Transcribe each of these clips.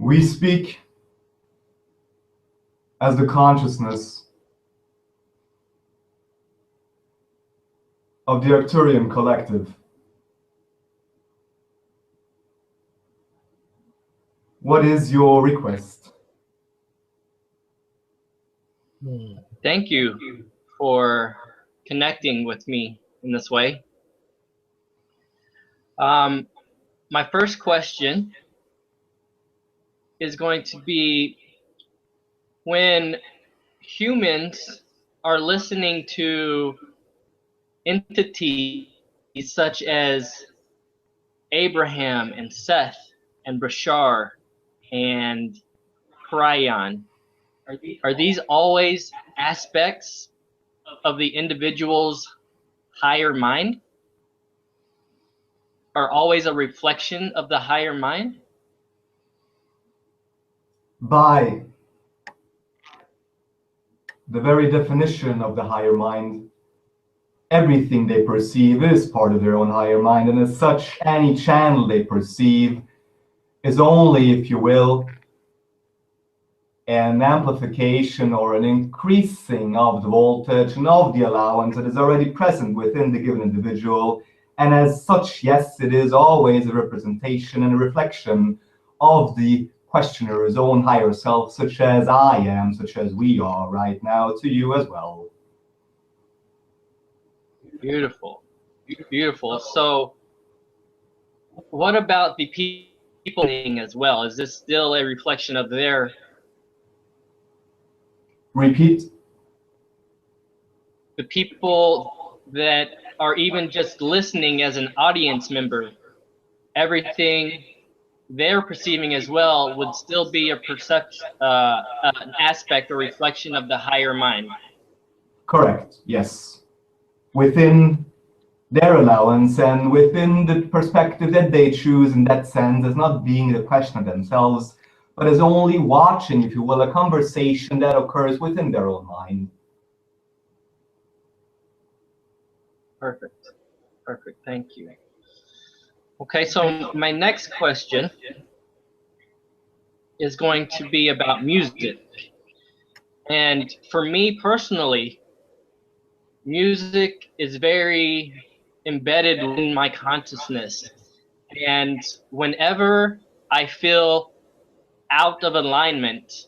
We speak as the consciousness of the Arcturian Collective. What is your request? Thank you for connecting with me in this way. My first question is going to be, when humans are listening to entities such as Abraham and Seth and Bashar and Cryon, are these always aspects of the individual's higher mind? Are always a reflection of the higher mind? By the very definition of the higher mind, everything they perceive is part of their own higher mind, and as such, any channel they perceive is only, if you will, an amplification or an increasing of the voltage and of the allowance that is already present within the given individual. And as such, yes, it is always a representation and a reflection of the questioner's own higher self, such as I am, such as we are right now, to you as well. Beautiful, beautiful. So what about the people as well? Is this still a reflection of their... Repeat. The people that are even just listening as an audience member, everything they're perceiving as well would still be a perception, an aspect or reflection of the higher mind. Correct, yes. Within their allowance and within the perspective that they choose, in that sense, as not being the questioner themselves, but as only watching, if you will, a conversation that occurs within their own mind. Perfect, perfect, thank you. Okay, so my next question is going to be about music. And for me personally, music is very embedded in my consciousness. And whenever I feel out of alignment,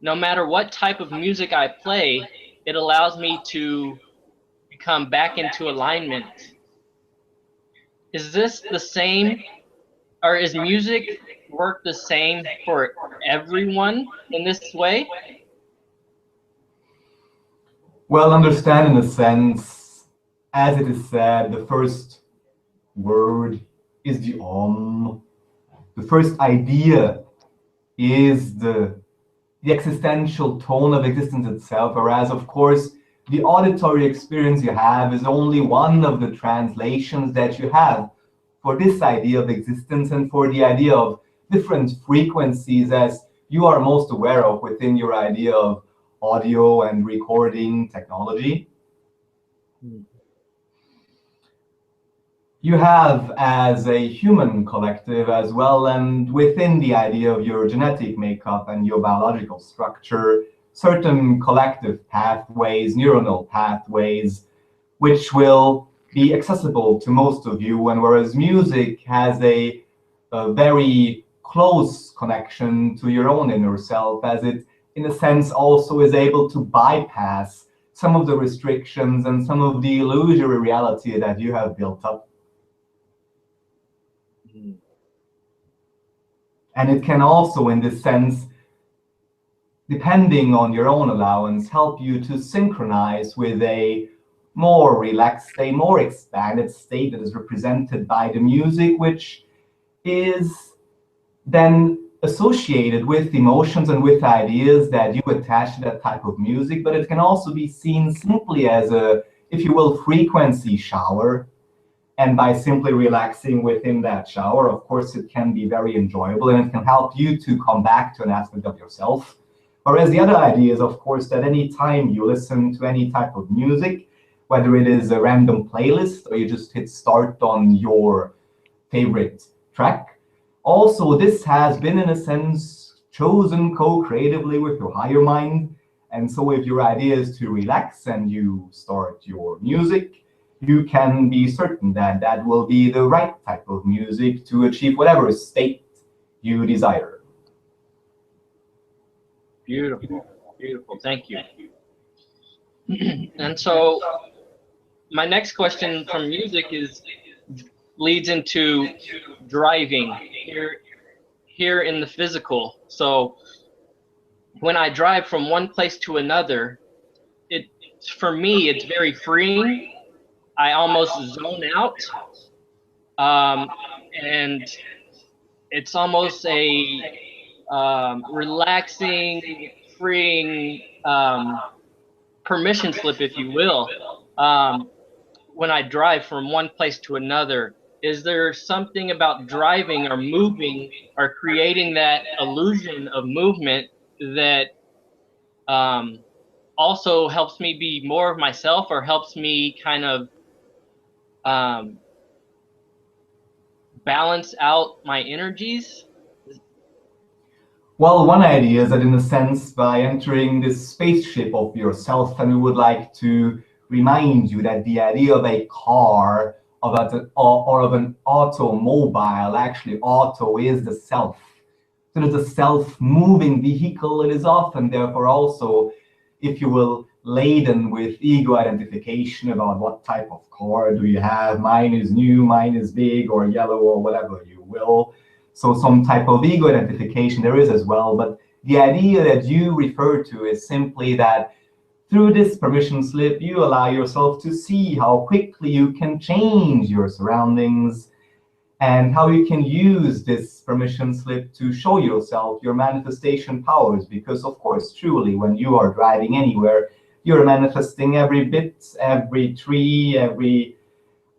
no matter what type of music I play, it allows me to come back into alignment. Is this the same, or is music work the same for everyone in this way? Well, understand in a sense, as it is said, the first word is the Om. The first idea is the existential tone of existence itself, whereas, of course, the auditory experience you have is only one of the translations that you have for this idea of existence and for the idea of different frequencies as you are most aware of within your idea of audio and recording technology. You have, as a human collective as well, and within the idea of your genetic makeup and your biological structure, certain collective pathways, neuronal pathways, which will be accessible to most of you, and whereas music has a very close connection to your own inner self, as it, in a sense, also is able to bypass some of the restrictions and some of the illusory reality that you have built up. And it can also, in this sense, depending on your own allowance, help you to synchronize with a more relaxed, a more expanded state that is represented by the music, which is then associated with emotions and with ideas that you attach to that type of music. But it can also be seen simply as a, if you will, frequency shower. And by simply relaxing within that shower, of course, it can be very enjoyable and it can help you to come back to an aspect of yourself. Whereas the other idea is, of course, that any time you listen to any type of music, whether it is a random playlist or you just hit start on your favorite track, Also, this has been, in a sense, chosen co-creatively with your higher mind. And so if your idea is to relax and you start your music, you can be certain that that will be the right type of music to achieve whatever state you desire. Beautiful, beautiful. Thank you. And so my next question from music leads into driving here in the physical. So when I drive from one place to another, for me it's very freeing. I almost zone out, and it's almost a relaxing, freeing permission slip, if you will. When I drive from one place to another, is there something about driving or moving or creating that illusion of movement that also helps me be more of myself, or helps me kind of balance out my energies? Well, one idea is that, in a sense, by entering this spaceship of yourself, and we would like to remind you that the idea of a car or of an automobile, actually, auto is the self. So it is a self-moving vehicle. It is often, therefore, also, if you will, laden with ego identification about what type of car do you have. Mine is new, mine is big or yellow or whatever you will. So some type of ego identification there is as well. But the idea that you refer to is simply that through this permission slip, you allow yourself to see how quickly you can change your surroundings and how you can use this permission slip to show yourself your manifestation powers. Because, of course, truly, when you are driving anywhere, you're manifesting every bit, every tree, every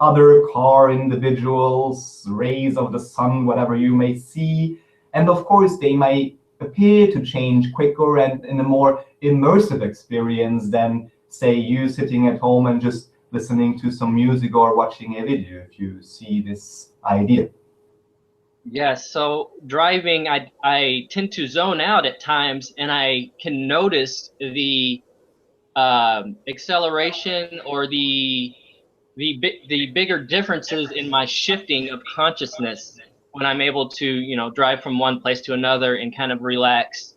other car, individuals, rays of the sun, whatever you may see. And of course, they may appear to change quicker and in a more immersive experience than, say, you sitting at home and just listening to some music or watching a video, if you see this idea. Yes, so driving, I tend to zone out at times, and I can notice the acceleration or the bigger differences in my shifting of consciousness when I'm able to drive from one place to another and kind of relax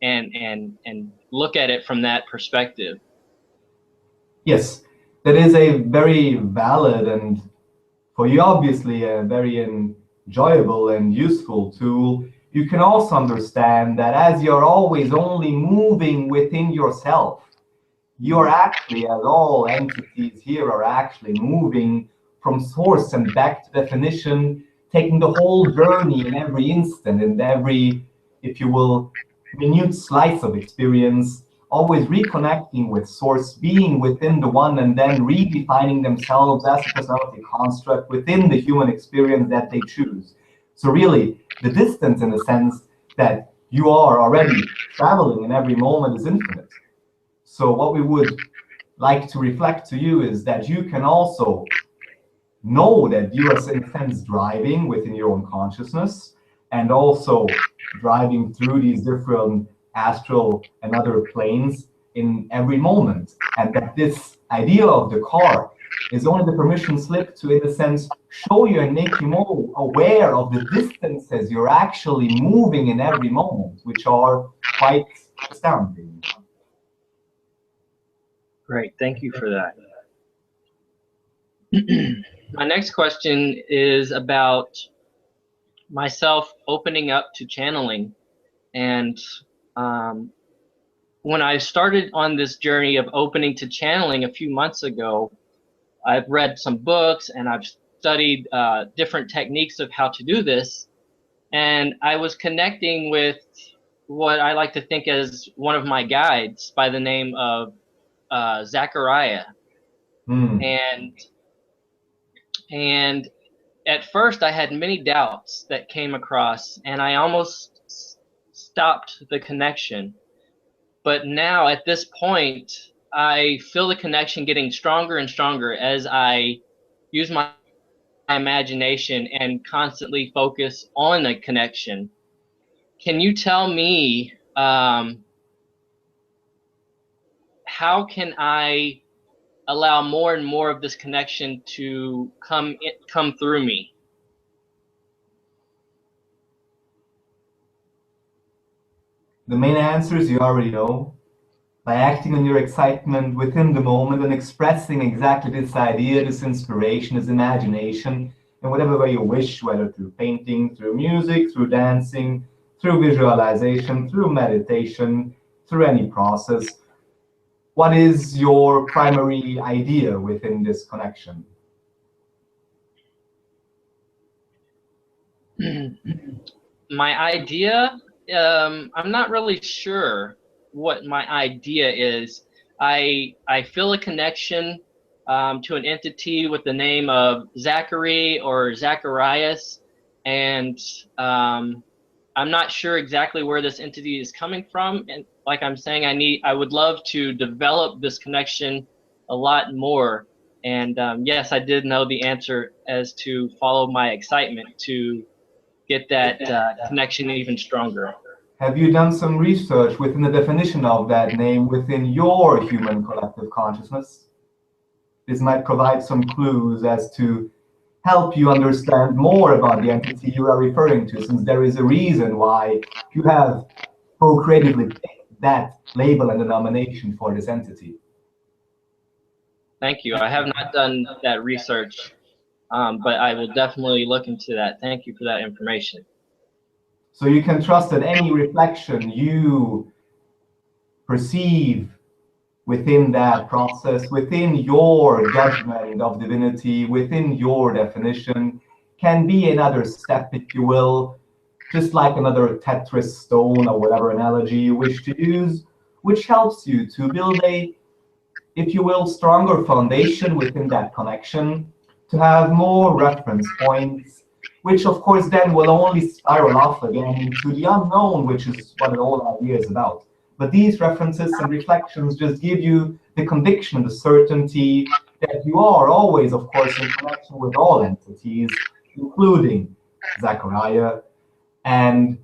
and look at it from that perspective. Yes, that is a very valid and, for you, obviously a very enjoyable and useful tool. You can also understand that as you're always only moving within yourself, you're actually, as all entities here are actually moving from source and back to definition, taking the whole journey in every instant, in every, if you will, minute slice of experience, always reconnecting with source, being within the one, and then redefining themselves as a personality construct within the human experience that they choose. So really, the distance, in the sense that you are already traveling in every moment, is infinite. So what we would like to reflect to you is that you can also know that you are, in a sense, driving within your own consciousness, and also driving through these different astral and other planes in every moment. And that this idea of the car is only the permission slip to, in a sense, show you and make you more aware of the distances you're actually moving in every moment, which are quite astounding. Great, thank you for that. My next question is about myself opening up to channeling. And when I started on this journey of opening to channeling a few months ago, I've read some books and I've studied different techniques of how to do this. And I was connecting with what I like to think as one of my guides by the name of Zachariah. And at first I had many doubts that came across, and I almost stopped the connection. But now at this point, I feel the connection getting stronger and stronger as I use my imagination and constantly focus on a connection. Can you tell me how can I allow more and more of this connection to come through me? The main answers you already know. By acting on your excitement within the moment and expressing exactly this idea, this inspiration, this imagination, in whatever way you wish, whether through painting, through music, through dancing, through visualization, through meditation, through any process. What is your primary idea within this connection? My idea, I'm not really sure what my idea is. I feel a connection to an entity with the name of Zachary or Zacharias, and I'm not sure exactly where this entity is coming from. And like I'm saying, I would love to develop this connection a lot more. And yes, I did know the answer as to follow my excitement to get that connection even stronger. Have you done some research within the definition of that name within your human collective consciousness? This might provide some clues as to help you understand more about the entity you are referring to, since there is a reason why you have co-creatively picked that label and denomination for this entity. Thank you. I have not done that research, but I will definitely look into that. Thank you for that information. So you can trust that any reflection you perceive within that process, within your judgment of divinity, within your definition, can be another step, if you will, just like another Tetris stone or whatever analogy you wish to use, which helps you to build a, if you will, stronger foundation within that connection, to have more reference points, which of course then will only spiral off again into the unknown, which is what the whole idea is about. But these references and reflections just give you the conviction, the certainty that you are always, of course, in connection with all entities, including Zachariah. And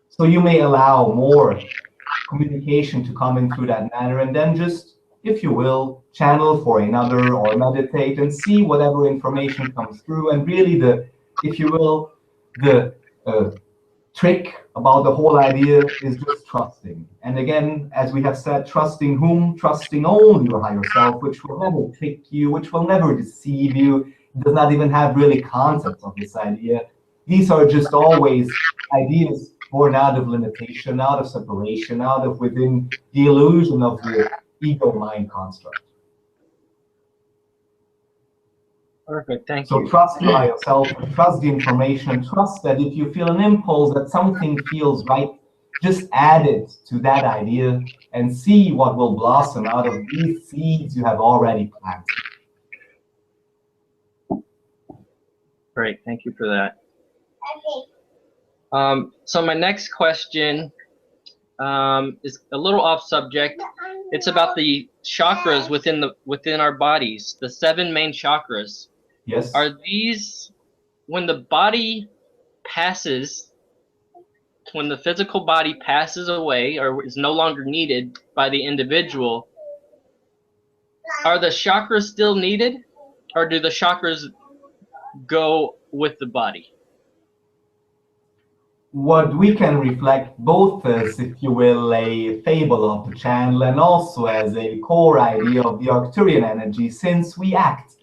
so you may allow more communication to come in through that manner, and then just, if you will, channel for another or meditate and see whatever information comes through. And really the, if you will, the trick about the whole idea is just trusting. And again, as we have said, trusting whom? Trusting only your higher self, which will never trick you, which will never deceive you. It does not even have really concepts of this idea. These are just always ideas born out of limitation, out of separation, out of within the illusion of the ego mind construct. Perfect, thank you. So trust your higher self, trust the information, trust that if you feel an impulse that something feels right, just add it to that idea and see what will blossom out of these seeds you have already planted. Great, thank you for that. So my next question is a little off subject. It's about the chakras within our bodies, the 7 main chakras. Yes. Are these, when the body passes, when the physical body passes away or is no longer needed by the individual, are the chakras still needed, or do the chakras go with the body? What we can reflect both as, if you will, a fable of the channel and also as a core idea of the Arcturian energy, since we act,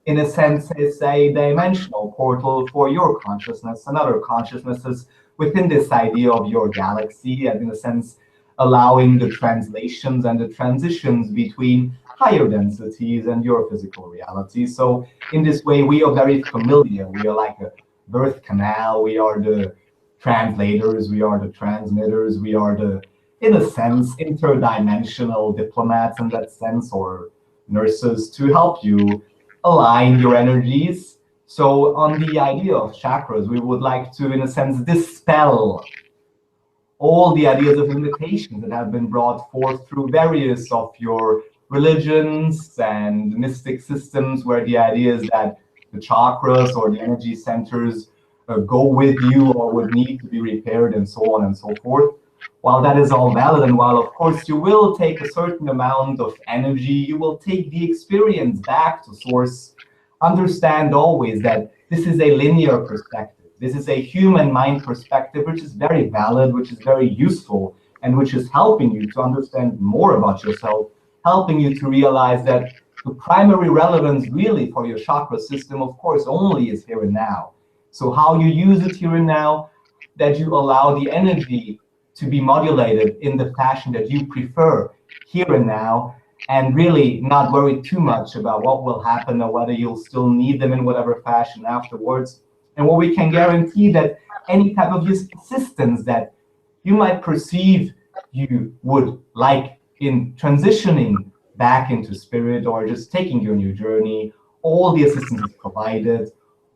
in a sense, as a dimensional portal for your consciousness and other consciousnesses within this idea of your galaxy, and in a sense, allowing the translations and the transitions between higher densities and your physical reality. So in this way, we are very familiar. We are like a birth canal. We are the translators, we are the transmitters, we are the, in a sense, interdimensional diplomats in that sense, or nurses, to help you align your energies. So on the idea of chakras, we would like to, in a sense, dispel all the ideas of limitations that have been brought forth through various of your religions and mystic systems, where the idea is that the chakras or the energy centers go with you or would need to be repaired and so on and so forth. While that is all valid, and while of course you will take a certain amount of energy, you will take the experience back to source, understand always that this is a linear perspective. This is a human mind perspective, which is very valid, which is very useful, and which is helping you to understand more about yourself, helping you to realize that the primary relevance really for your chakra system, of course, only is here and now. So how you use it here and now, that you allow the energy to be modulated in the fashion that you prefer here and now, and really not worry too much about what will happen or whether you'll still need them in whatever fashion afterwards. And what we can guarantee that any type of assistance that you might perceive you would like in transitioning back into spirit or just taking your new journey, all the assistance is provided,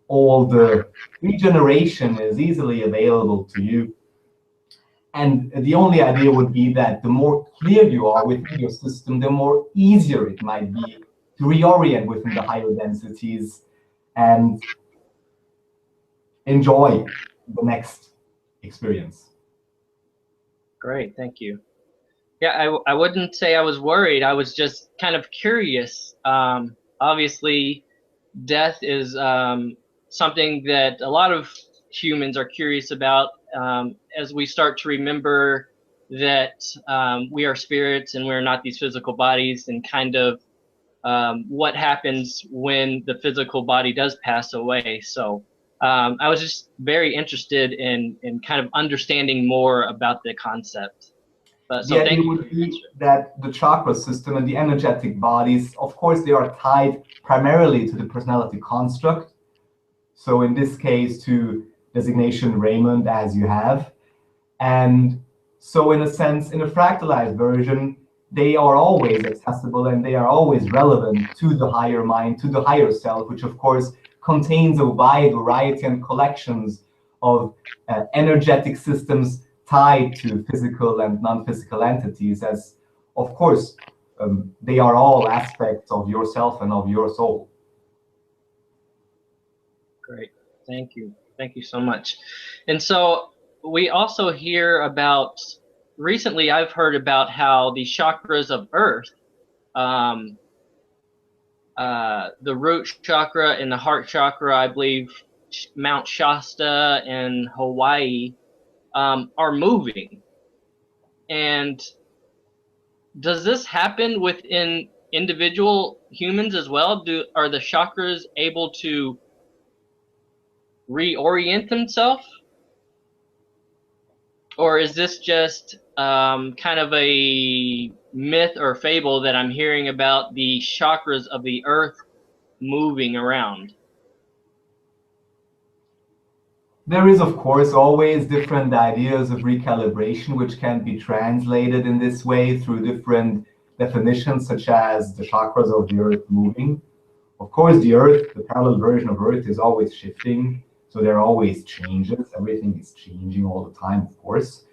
all the regeneration is easily available to you. And the only idea would be that the more clear you are within your system, the more easier it might be to reorient within the higher densities and enjoy the next experience. Great, thank you. Yeah, I wouldn't say I was worried. I was just kind of curious. Obviously, death is something that a lot of humans are curious about as we start to remember that we are spirits and we're not these physical bodies, and kind of what happens when the physical body does pass away. So I was just very interested in kind of understanding more about the concept. So The thank idea you for would your be answer. that the chakra system and the energetic bodies, of course, they are tied primarily to the personality construct. So in this case, to designation Reymond, as you have. And so in a sense, in a fractalized version, they are always accessible and they are always relevant to the higher mind, to the higher self, which of course contains a wide variety and collections of energetic systems tied to physical and non-physical entities, as of course they are all aspects of yourself and of your soul. Great. Thank you. Thank you so much. And so we also hear about, recently I've heard about how the chakras of Earth, the root chakra and the heart chakra, I believe Mount Shasta in Hawaii, are moving. And does this happen within individual humans as well? Are the chakras able to reorient themselves? Or is this just kind of a myth or fable that I'm hearing about the chakras of the earth moving around? There is, of course, always different ideas of recalibration, which can be translated in this way through different definitions, such as the chakras of the earth moving. Of course, the earth, the parallel version of earth, is always shifting, so there are always changes. Everything is changing all the time, of course.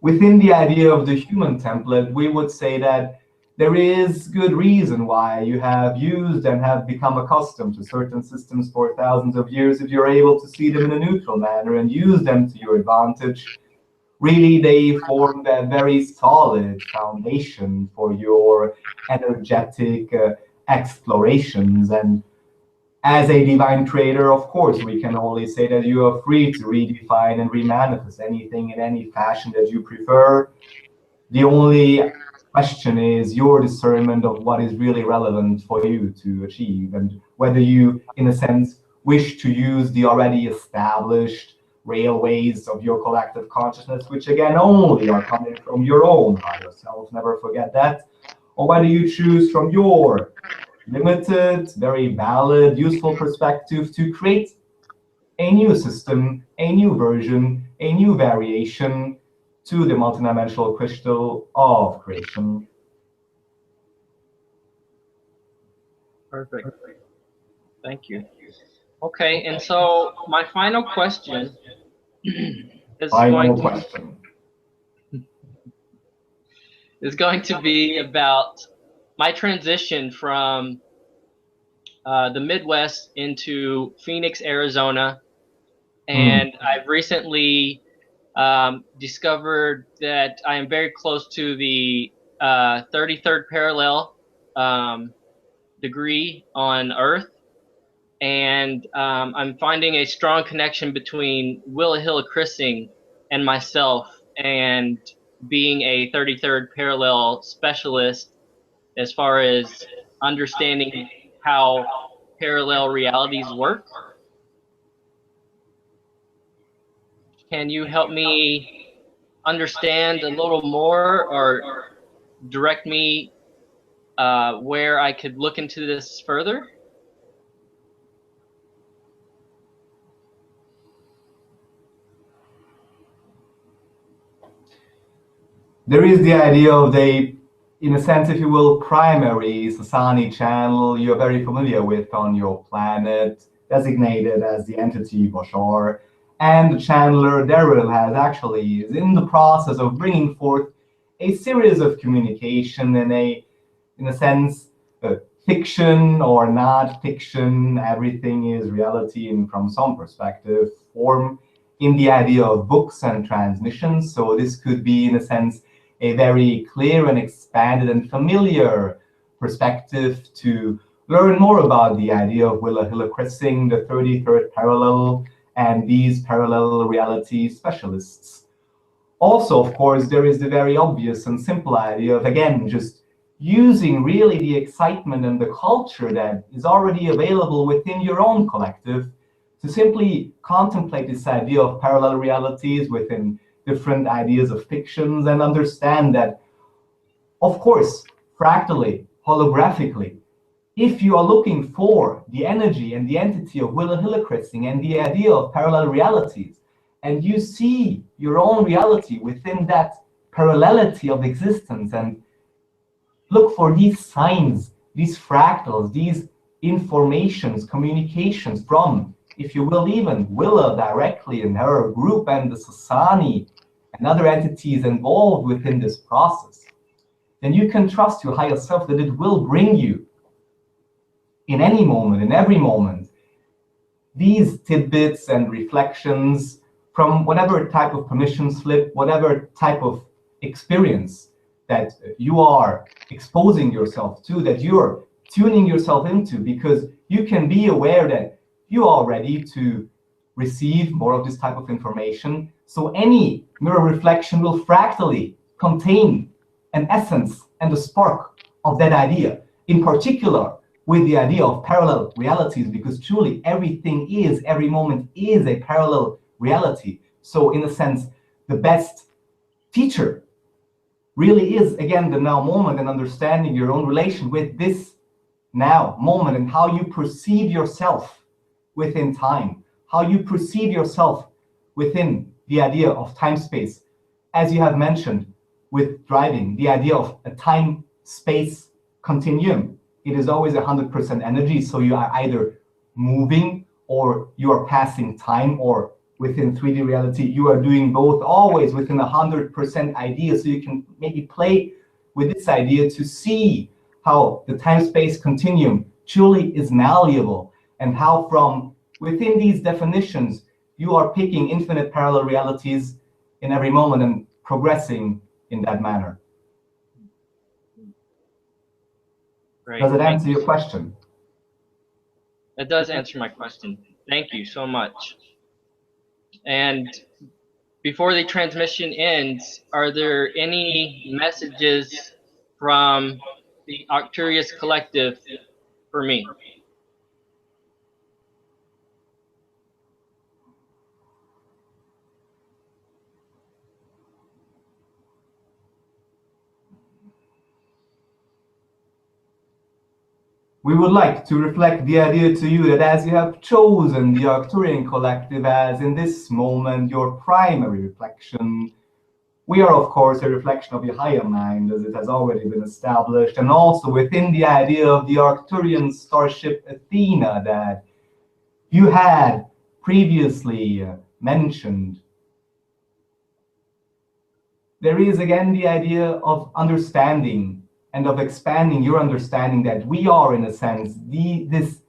Within the idea of the human template, we would say that there is good reason why you have used and have become accustomed to certain systems for thousands of years if you're able to see them in a neutral manner and use them to your advantage. Really, they form a very solid foundation for your energetic explorations. And as a divine creator, of course, we can only say that you are free to redefine and remanifest anything in any fashion that you prefer. The only question is your discernment of what is really relevant for you to achieve, and whether you, in a sense, wish to use the already established railways of your collective consciousness, which again only are coming from your own higher self, never forget that, or whether you choose from your limited, very valid, useful perspective to create a new system, a new version, a new variation to the multidimensional crystal of creation. Perfect. Thank you. Okay, and so my final question Final question. is going to be about my transition from the Midwest into Phoenix, Arizona, and I've recently discovered that I am very close to the 33rd parallel degree on Earth, and I'm finding a strong connection between Willa Chrising and myself, and being a 33rd parallel specialist as far as understanding how parallel realities work. Can you help me understand a little more, or direct me where I could look into this further? There is the idea of the, in a sense, if you will, primary Sasani channel you're very familiar with on your planet, designated as the entity Bashar, and the channeler Daryl has actually is in the process of bringing forth a series of communication in a sense, fiction or not fiction, everything is reality in, from some perspective, form in the idea of books and transmissions. So this could be, in a sense, a very clear and expanded and familiar perspective to learn more about the idea of Willa Chrising, the 33rd parallel, and these parallel reality specialists. Also, of course, there is the very obvious and simple idea of, again, just using really the excitement and the culture that is already available within your own collective to simply contemplate this idea of parallel realities within different ideas of fictions, and understand that, of course, fractally, holographically, if you are looking for the energy and the entity of Willa Chrising and the idea of parallel realities, and you see your own reality within that parallelity of existence, and look for these signs, these fractals, these informations, communications from, if you will, even Willa directly in her group and the Sasani and other entities involved within this process, then you can trust your higher self that it will bring you in any moment, in every moment, these tidbits and reflections from whatever type of permission slip, whatever type of experience that you are exposing yourself to, that you're tuning yourself into, because you can be aware that you are ready to receive more of this type of information. So any mirror reflection will fractally contain an essence and a spark of that idea, in particular with the idea of parallel realities, because truly everything is, every moment is a parallel reality. So in a sense, the best teacher really is, again, the now moment, and understanding your own relation with this now moment and how you perceive yourself within time, how you perceive yourself within the idea of time space. As you have mentioned with driving, the idea of a time space continuum. It is always 100% energy, so you are either moving or you are passing time, or within 3D reality, you are doing both, always within 100% idea. So you can maybe play with this idea to see how the time-space continuum truly is malleable, and how from within these definitions, you are picking infinite parallel realities in every moment and progressing in that manner. Great. Does it answer your question? It does answer my question. Thank you so much. And before the transmission ends, are there any messages from the Arcturian Collective for me? We would like to reflect the idea to you that as you have chosen the Arcturian Collective as, in this moment, your primary reflection, we are, of course, a reflection of your higher mind, as it has already been established, and also within the idea of the Arcturian starship Athena that you had previously mentioned. There is, again, the idea of understanding and of expanding your understanding that we are, in a sense, this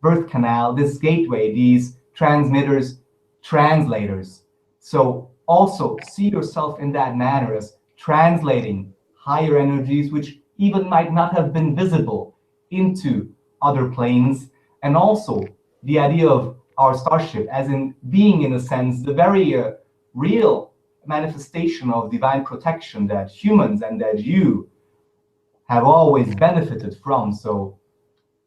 birth canal, this gateway, these transmitters, translators. So also see yourself in that manner as translating higher energies, which even might not have been visible, into other planes. And also the idea of our starship as in being, in a sense, the very real manifestation of divine protection that humans and that you have always benefited from. So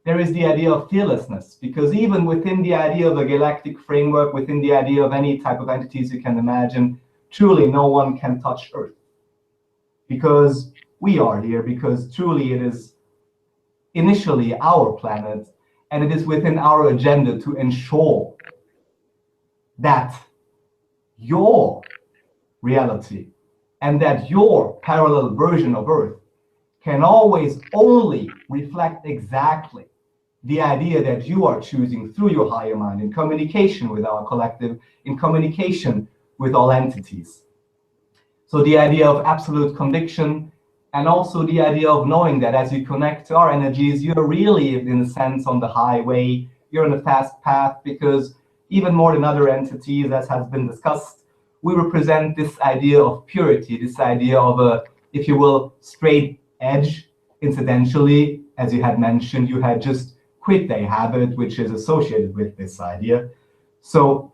there is the idea of fearlessness, because even within the idea of a galactic framework, within the idea of any type of entities you can imagine, truly no one can touch Earth. Because we are here, because truly it is initially our planet, and it is within our agenda to ensure that your reality and that your parallel version of Earth can always only reflect exactly the idea that you are choosing through your higher mind, in communication with our collective, in communication with all entities. So the idea of absolute conviction, and also the idea of knowing that as you connect to our energies, you're really, in a sense, on the highway, you're on a fast path, because even more than other entities, as has been discussed, we represent this idea of purity, this idea of a, if you will, straight edge. Incidentally, as you had mentioned, you had just quit a habit which is associated with this idea. So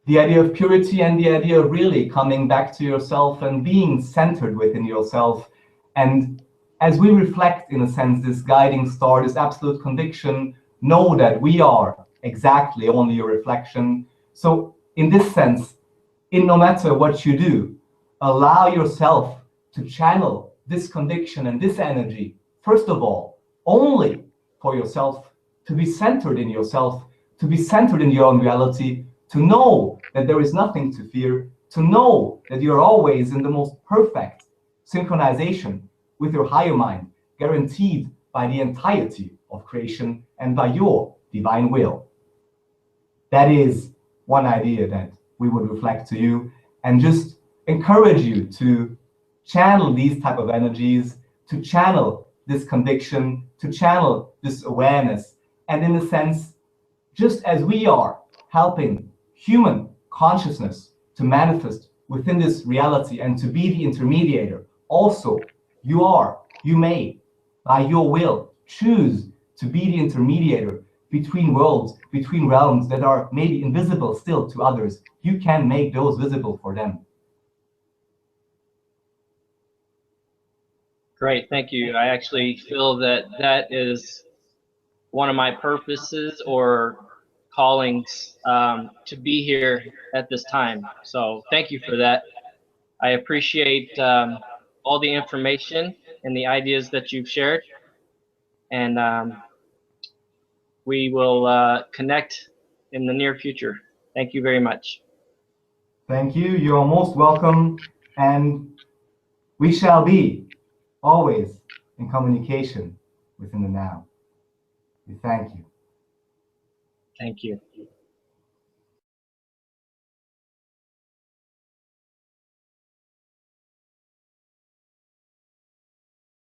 the idea of purity and the idea of really coming back to yourself and being centered within yourself. And as we reflect, in a sense, this guiding star, this absolute conviction, know that we are exactly only a reflection. So in this sense, in no matter what you do, allow yourself to channel this conviction and this energy, first of all, only for yourself, to be centered in yourself, to be centered in your own reality, to know that there is nothing to fear, to know that you're always in the most perfect synchronization with your higher mind, guaranteed by the entirety of creation and by your divine will. That is one idea that we would reflect to you, and just encourage you to channel these type of energies, to channel this conviction, to channel this awareness. And in a sense, just as we are helping human consciousness to manifest within this reality and to be the intermediator, also you may, by your will, choose to be the intermediator between worlds, between realms that are maybe invisible still to others. You can make those visible for them. Great, thank you. I actually feel that that is one of my purposes or callings, to be here at this time. So thank you for that. I appreciate all the information and the ideas that you've shared. And we will connect in the near future. Thank you very much. Thank you. You are most welcome. And we shall be always in communication within the now. We thank you. Thank you.